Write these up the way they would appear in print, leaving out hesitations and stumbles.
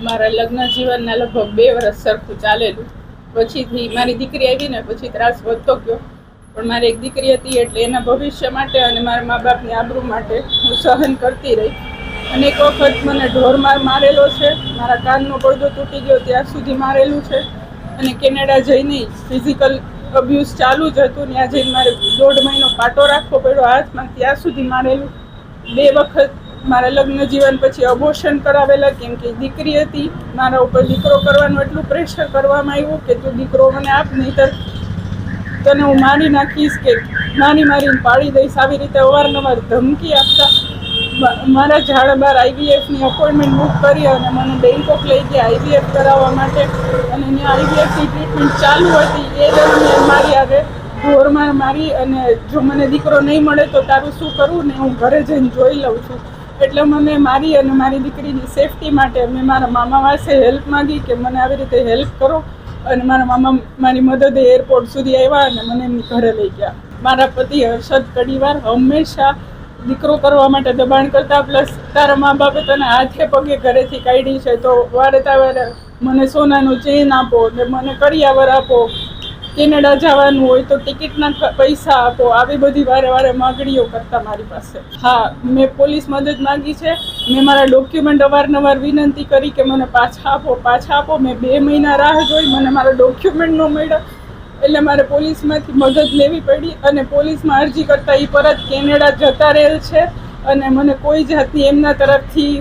મારા લગ્ન જીવનના લગભગ 2 વર્ષ સરખું ચાલેલું. પછીથી મારી દીકરી આવી ને પછી ત્રાસ વધતો ગયો. પણ મારી એક દીકરી હતી એટલે એના ભવિષ્ય માટે અને મારા મા બાપની આબરૂ માટે હું સહન કરતી રહી. અને એક વખત મને ઢોરમાર મારેલો છે, મારા કાનનો પડદો તૂટી ગયો ત્યાં સુધી મારેલું છે. અને કેનેડા જઈને ફિઝિકલ અબ્યુઝ ચાલુ જ હતું. ત્યાં જઈને મારે 1.5 મહિનો પાટો રાખવો પડ્યો હાથમાં, ત્યાં સુધી મારેલું. 2 વખત મારા લગ્ન જીવન પછી અબોર્શન કરાવેલા, કેમ કે દીકરી હતી. મારા ઉપર દીકરો કરવાનું એટલું પ્રેશર કરવામાં આવ્યું કે તું દીકરો મને આપ, નહીંતર તને હું મારી નાખીશ કે મારીને પાડી દઈશ. આવી રીતે અવારનવાર ધમકી આપતા. મારા ઝાડા બાર IVFની અપોઇન્ટમેન્ટ બુક કરી અને મને બેંકોક લઈ ગયા IVF કરાવવા માટે. અને ત્યાં IVFની ટ્રીટમેન્ટ ચાલુ હતી. એ દરમિયાન મારી આગળ ઢોરમાર મારી અને જો મને દીકરો નહીં મળે તો તારું શું કરવું ને હું ઘરે જઈને જોઈ લઉં છું. એટલે મને મારી અને મારી દીકરીની સેફટી માટે મેં મારા મામા પાસે હેલ્પ માંગી કે મને આવી રીતે હેલ્પ કરો. અને મારા મામા મારી મદદે એરપોર્ટ સુધી આવ્યા અને મને એમની ઘરે લઈ ગયા. મારા પતિ હર્ષદ કડીવાર હંમેશા દીકરો કરવા માટે દબાણ કરતા, પ્લસ તારા મા બાપે તને હાથે પગે ઘરેથી કાઢી છે તો વારે તારે મને સોનાનો ચેન આપો ને મને કરિયાવર આપો, કેનેડા જવાનું હોય તો ટિકિટના પૈસા આપો, આવી બધી વારે માગણીઓ કરતા મારી પાસે. હા, મેં પોલીસ મદદ માંગી છે. મેં મારા ડોક્યુમેન્ટ અવારનવાર વિનંતી કરી કે મને પાછા આપો. મેં 2 મહિના રાહ જોઈ, મને મારા ડોક્યુમેન્ટ ન મળ્યા. એટલે મારે પોલીસમાંથી મદદ લેવી પડી અને પોલીસમાં અરજી કરતા એ પરત કેનેડા જતા રહેલ છે અને મને કોઈ જાતની એમના તરફથી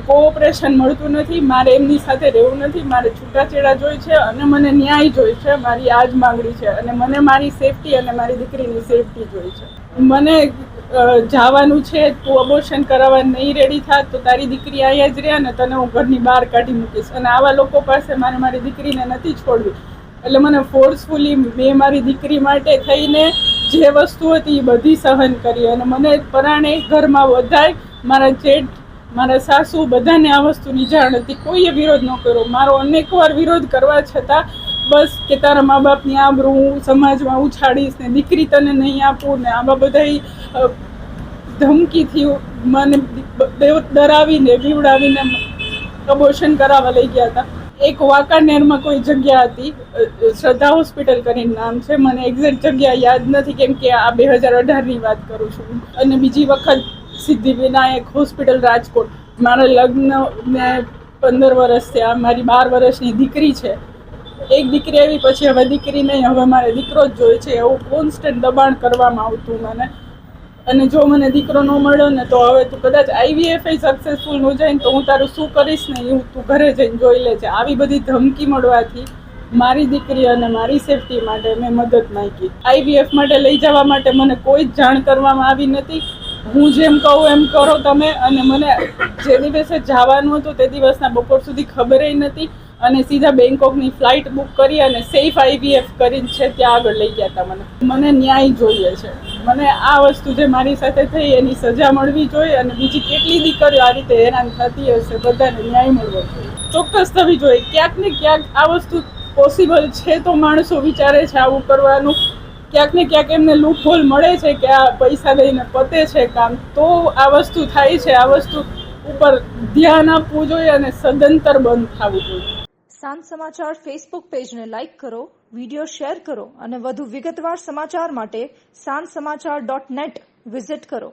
કોઓપરેશન મળતું નથી. મારે એમની સાથે રહેવું નથી, મારે છૂટાછેડા જોઈએ છે અને મને ન્યાય જોઈએ છે. મારી આ જ માંગણી છે અને મને મારી સેફટી અને મારી દીકરીની સેફટી જોઈએ છે. મને જવાનું છે, તું અબોર્શન કરાવવા નહીં રેડી થાત તો તારી દીકરી અહીંયા જ રહે અને તને હું ઘરની બહાર કાઢી મૂકીશ. અને આવા લોકો પાસે મારે મારી દીકરીને નથી છોડવી. એટલે મને ફોર્સફુલી મેં મારી દીકરી માટે થઈને જે વસ્તુ હતી એ બધી સહન કરી. અને મને પરાણે ઘરમાં બધાય, મારા જેઠ, મારા સાસુ, બધાને આ વસ્તુની જાણ હતી. કોઈએ વિરોધ ન કર્યો. મારો અનેકવાર વિરોધ કરવા છતાં બસ કે તારા મા બાપની આબરૂ હું સમાજમાં ઉછાળીશ ને દીકરી તને નહીં આપું ને આવા બધા ધમકીથી મને ડરાવીને બીવડાવીને અબોર્શન કરાવવા લઈ ગયા હતા. એક વાંકાનેરમાં કોઈ જગ્યા હતી, શ્રદ્ધા હોસ્પિટલ કરીને નામ છે, મને એક્ઝેક્ટ જગ્યા યાદ નથી કેમ કે આ 2018ની વાત કરું છું. અને બીજી વખત સિદ્ધિવિનાયક હોસ્પિટલ રાજકોટ. મારા લગ્ન મેં 15 વર્ષ થયા, મારી 12 વર્ષની દીકરી છે. એક દીકરી આવી પછી હવે દીકરી નહીં, હવે મારે દીકરો જ જોઈએ છે, એવું કોન્સ્ટન્ટ દબાણ કરવામાં આવતું મને. અને જો મને દીકરો ન મળ્યો ને તો હવે તું કદાચ IVF સક્સેસફુલ ન જાય ને તો હું તારું શું કરીશ ને એવું તું ઘરે જઈને જોઈ લેજે. આવી બધી ધમકી મળવાથી મારી દીકરી અને મારી સેફટી માટે મેં મદદ માંગી. IVF માટે લઈ જવા માટે મને કોઈ જ જાણ કરવામાં આવી નથી. હું જેમ કહું એમ કરો તમે. અને મને જે દિવસે જવાનું હતું તે દિવસના બપોર સુધી ખબર નથી અને સીધા બેંકોકની ફ્લાઇટ બુક કરી અને સેફ IVF કરીને છે ત્યાં આગળ લઈ ગયા હતા. મને ન્યાય જોઈએ છે. મને આ વસ્તુ જે મારી સાથે થઈ એની સજા મળવી જોઈએ અને બીજી કેટલી દીકરીઓ આ રીતે હેરાન થતી હશે બધાને ન્યાય મળવો જોઈએ, ચોક્કસ થવી જોઈએ. ક્યાંક ને ક્યાંક આ વસ્તુ પોસિબલ છે તો માણસો વિચારે છે આવું કરવાનું. ક્યાંક ને ક્યાંક એમને લૂપહોલ મળે છે કે આ પૈસા લઈને પતે છે કામ, તો આ વસ્તુ થાય છે. આ વસ્તુ ઉપર ધ્યાન આપવું જોઈએ અને સદંતર બંધ થવું જોઈએ. સાંજ સમાચાર ફેસબુક પેજને લાઇક કરો, વિડીયો શેર કરો અને વધુ વિગતવાર સમાચાર માટે sanssamachar.net વિઝિટ કરો.